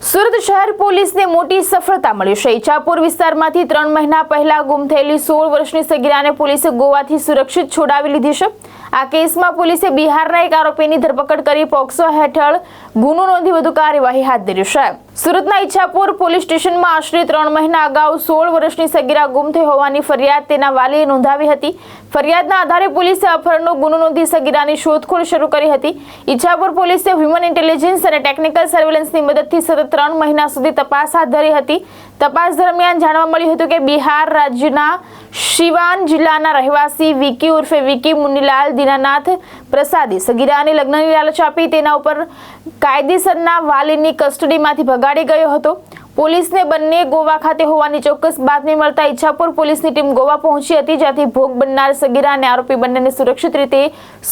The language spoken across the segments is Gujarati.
સુરત શહેર પોલીસને મોટી સફળતા મળી છે। ઈચ્છાપુર વિસ્તારમાંથી 3 મહિના પહેલા ગુમ થયેલી 16 વર્ષની સગીરાને પોલીસે ગોવાથી સુરક્ષિત છોડાવી લીધી છે। આ કેસમાં પોલીસે બિહારના એક આરોપીની ધરપકડ કરી પોક્સો હેઠળ ગુનો નોંધી વધુ કાર્યવાહી હાથ ધરી છે। સુરતના ઈચ્છાપુર પોલીસ સ્ટેશનમાં આશરે 3 મહિના અગાઉ 16 વર્ષની સગીરા ગુમ થઈ હોવાની ફરિયાદ તેના વાલીએ નોંધાવી હતી। ફરિયાદના આધારે પોલીસે અપહરણનો ગુનો નોંધી સગીરાની શોધખોળ શરૂ કરી હતી। ઈચ્છાપુર પોલીસે હ્યુમન ઇન્ટેલિજન્સ અને ટેકનિકલ સર્વેલન્સની મદદથી સતત 3 મહિના સુધી તપાસ હાથ ધરી હતી। તપાસ દરમિયાન જાણવા મળ્યું હતું કે બિહાર રાજ્યના સિવાન જિલ્લાના રહેવાસી વિકી ઉર્ફે વિકી મુનીલાલ દીનાનાથ પ્રસાદે સગીરાને લગ્નની લાલચ આપી તેના ઉપર કાયદેસરના વાલીની કસ્ટડીમાંથી ભગાડી ગયો હતો। પોલીસને બંને ગોવા ખાતે હોવાની ચોક્કસ બાતમી મળતા ઈચ્છાપુર પોલીસની ટીમ ગોવા પહોંચી હતી, જ્યાંથી ભોગ બનનાર સગીરા અને આરોપી બંનેને સુરક્ષિત રીતે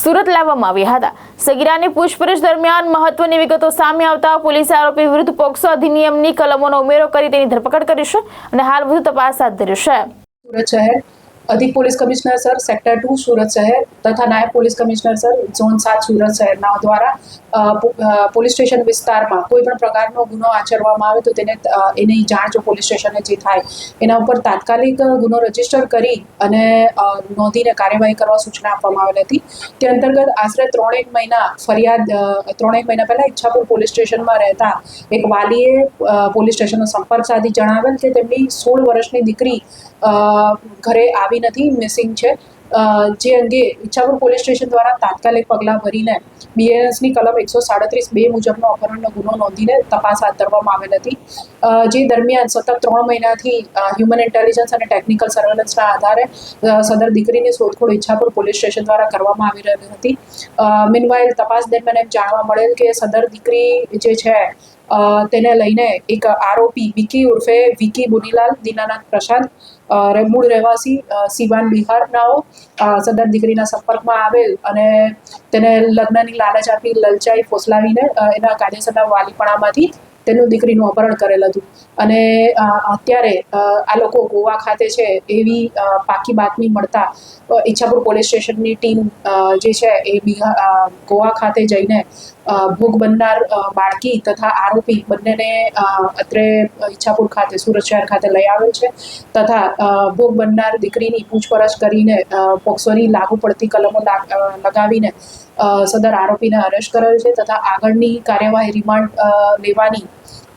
સુરત લાવવામાં આવ્યા હતા। સગીરાની પૂછપરછ દરમિયાન મહત્વની વિગતો સામે આવતા પોલીસે આરોપી વિરુદ્ધ પોક્સો અધિનિયમની કલમોનો ઉમેરો કરી તેની ધરપકડ કરી છે અને હાલ વધુ તપાસ હાથ ધરી છે। सूरत शहर अधिक पुलिस कमिश्नर सर सेक्टर 2 सूरत शहर तथा नायब पुलिस कमिश्नर सर ઝોન 7 सूरत શહેરના દ્વારા પોલીસ સ્ટેશન વિસ્તારમાં કોઈ પણ પ્રકારનો ગુનો આચરવામાં આવે તો એની જાણ જો પોલીસ સ્ટેશને જે થાય એના ઉપર તાત્કાલિક ગુનો રજીસ્ટર કરી અને નોંધીને કાર્યવાહી કરવા સૂચના આપવામાં આવેલી હતી। તે અંતર્ગત આશરે 3 મહિના પહેલા ઈચ્છાપુર પોલીસ સ્ટેશનમાં રહેતા એક વાલીએ પોલીસ સ્ટેશનનો સંપર્ક સાધી જણાવેલ કે તેમની 16 વર્ષની દીકરી ઘરે આવી નથી, મિસિંગ છે। જે અંગે ઈચ્છાપુર પોલીસ સ્ટેશન દ્વારા તાત્કાલિક પગલાં ભરીને બીએનએસની કલમ 137(2) મુજબનો અપહરણનો ગુનો નોંધીને તપાસ હાથ ધરવામાં આવેલ હતી। જે દરમિયાન સતત 3 મહિનાથી હ્યુમન ઇન્ટેલિજન્સ અને ટેકનિકલ સર્વેલન્સના આધારે સદર દીકરીની શોધખોળ ઈચ્છાપુર પોલીસ સ્ટેશન દ્વારા કરવામાં આવી રહી હતી। મીનવાઇલ તપાસ દરમિયાન એમ જાણવા મળેલ કે સદર દીકરી જે છે તેને લઈને એક આરોપી વિકી ઉર્ફે વિકી મુનીલાલ દીનાનાથ પ્રસાદ મૂળ રહેવાસી સિવાન બિહારનાઓ સદર દીકરીના સંપર્કમાં આવેલ અને તેને લગ્નની લાલચ આપી લલચાઈ ફોસલાવીને એના કાયદેસરના વાલીપણામાંથી તેનું દીકરીનું અપહરણ કરેલ હતું અને અત્યારે આ લોકો ગોવા ખાતે છે એવી પાકી બાતમી મળતા ઈચ્છાપુર પોલીસ સ્ટેશનની ટીમ જે છે એ ગોવા ખાતે જઈને ભોગ બનનાર બાળકી તથા આરોપી બંનેને અત્રે ઈચ્છાપુર ખાતે સુરત શહેર ખાતે લઈ આવેલ છે તથા ભોગ બનનાર દીકરીની પૂછપરછ કરીને પોક્સોની લાગુ પડતી કલમો લગાવીને સદર આરોપીને અરેસ્ટ કરેલ છે તથા આગળની કાર્યવાહી રિમાન્ડ લેવાની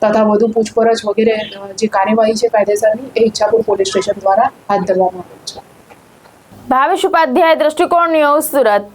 તથા વધુ પૂછપરછ વગેરે જે કાર્યવાહી છે કાયદેસરની એ ઈચ્છાપુર પોલીસ સ્ટેશન દ્વારા હાથ ધરવામાં આવેલ છે। ભાવેશ ઉપાધ્યાય, દ્રષ્ટિકોણ ન્યૂઝ, સુરત।